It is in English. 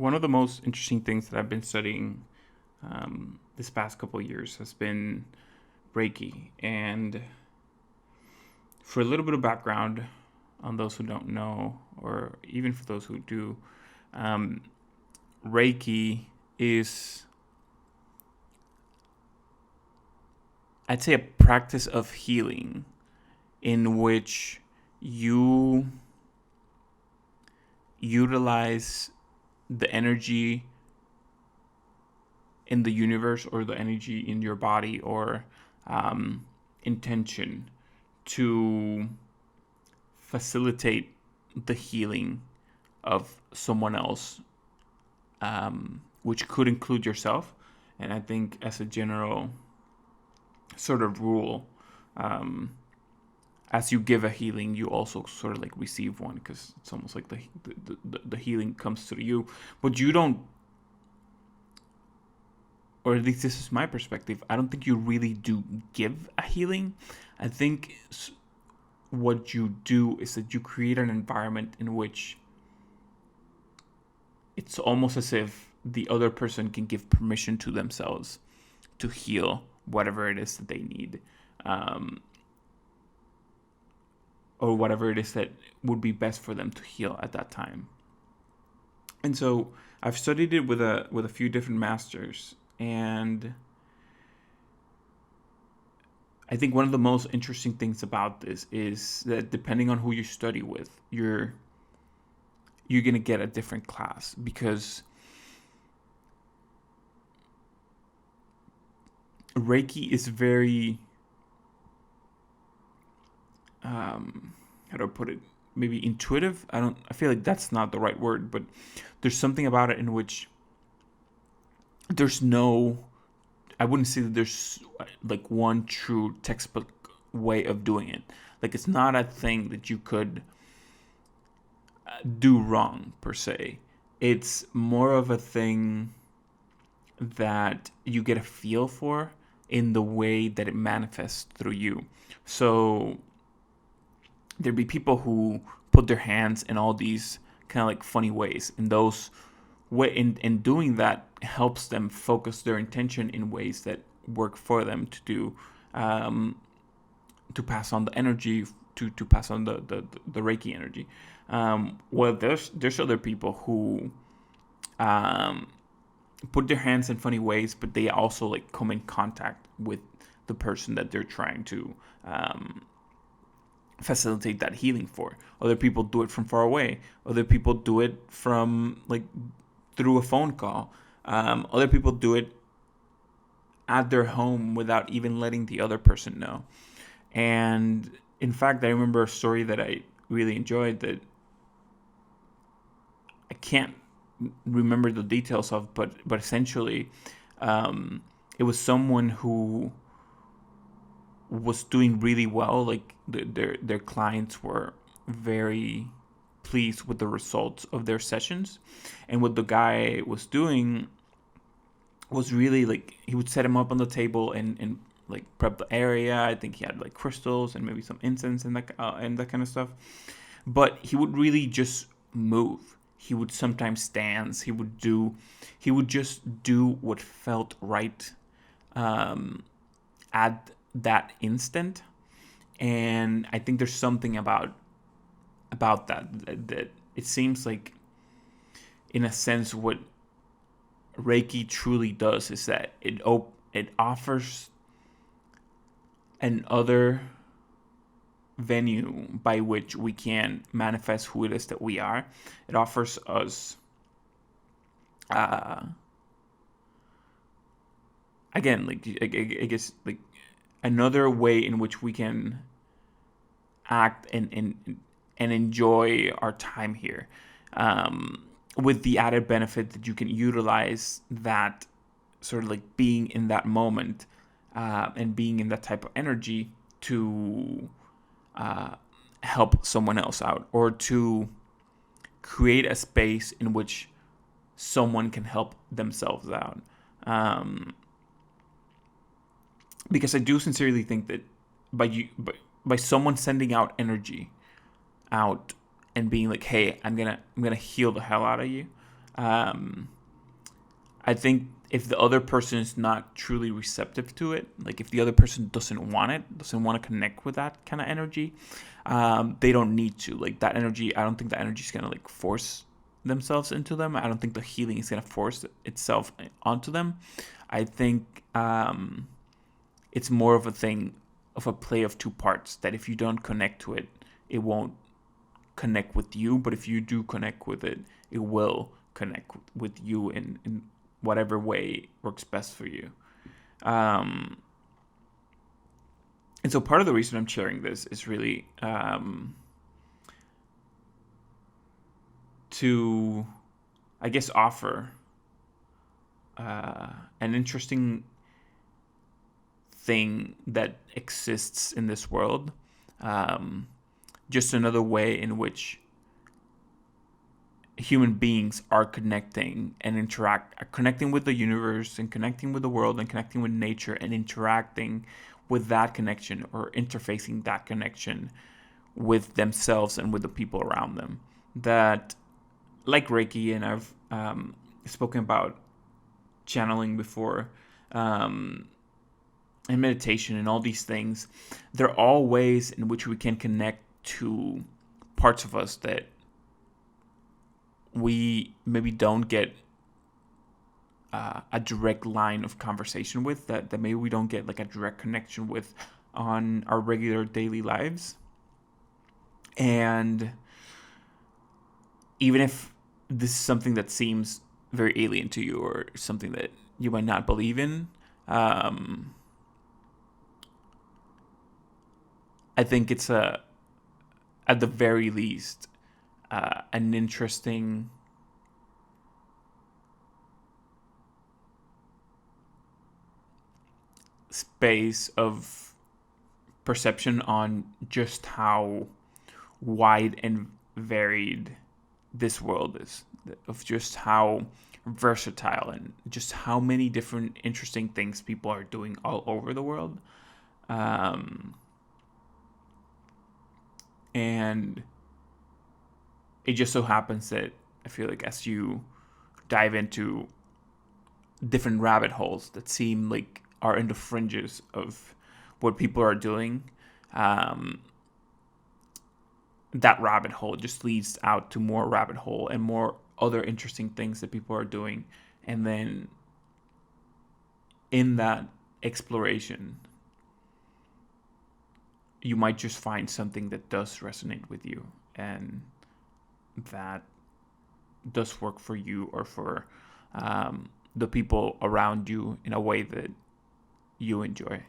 one of the most interesting things that I've been studying this past couple of years has been Reiki. And for a little bit of background on those who don't know, or even for those who do, um, Reiki is, I'd say, a practice of healing in which you utilize the energy in the universe or the energy in your body or intention to facilitate the healing of someone else, which could include yourself. And I think, as a general sort of rule, as you give a healing, you also sort of like receive one, because it's almost like the healing comes to you, but you don't, or at least this is my perspective, I don't think you really do give a healing. I think what you do is that you create an environment in which it's almost as if the other person can give permission to themselves to heal whatever it is that they need, or whatever it is that would be best for them to heal at that time. And so I've studied it with a few different masters, and I think one of the most interesting things about this is that depending on who you study with, you're going to get a different class, because Reiki is very, how do I put it? Maybe intuitive. I feel like that's not the right word, but there's something about it in which I wouldn't say that there's like one true textbook way of doing it. Like, it's not a thing that you could do wrong per se. It's more of a thing that you get a feel for in the way that it manifests through you. So there'd be people who put their hands in all these kind of like funny ways, and those in doing that helps them focus their intention in ways that work for them to do, to pass on the energy, to pass on the Reiki energy. Well, there's other people who put their hands in funny ways, but they also like come in contact with the person that they're trying to facilitate that healing for. Other people do it from far away. Other people do it from like through a phone call. Other people do it at their home without even letting the other person know. And in fact, I remember a story that I really enjoyed that I can't remember the details of, but essentially, it was someone who was doing really well. Like their clients were very pleased with the results of their sessions, and what the guy was doing was really like, he would set him up on the table and like prep the area. I think he had like crystals and maybe some incense and that kind of stuff. But he would really just move. He would sometimes dance. He would just do what felt right at that instant. And I think there's something about that it seems like, in a sense, what Reiki truly does is that it offers another venue by which we can manifest who it is that we are. It offers us, again, like I guess, like another way in which we can act and enjoy our time here, with the added benefit that you can utilize that sort of like being in that moment, and being in that type of energy to help someone else out, or to create a space in which someone can help themselves out. Because I do sincerely think that by someone sending out energy out and being like, hey, I'm gonna heal the hell out of you, Um, I think if the other person is not truly receptive to it, like if the other person doesn't want it, doesn't want to connect with that kind of energy, they don't need to. Like that energy, I don't think the energy is gonna like force themselves into them. I don't think the healing is gonna force itself onto them. I think it's more of a thing of a play of two parts. That if you don't connect to it, it won't connect with you. But if you do connect with it, it will connect with you in whatever way works best for you. Um, and so part of the reason I'm sharing this is really to, I guess, offer an interesting thing that exists in this world. Um, just another way in which human beings are connecting and connecting with the universe and connecting with the world and connecting with nature and interacting with that connection or interfacing that connection with themselves and with the people around them. That, like Reiki, and I've spoken about channeling before, and meditation and all these things, they're all ways in which we can connect to parts of us that we maybe don't get a direct line of conversation with, that maybe we don't get like a direct connection with on our regular daily lives. And even if this is something that seems very alien to you or something that you might not believe in, I think it's at the very least an interesting space of perception on just how wide and varied this world is, of just how versatile and just how many different interesting things people are doing all over the world. And it just so happens that I feel like as you dive into different rabbit holes that seem like are in the fringes of what people are doing, that rabbit hole just leads out to more rabbit hole and more other interesting things that people are doing. And then in that exploration, you might just find something that does resonate with you and that does work for you or for the people around you in a way that you enjoy.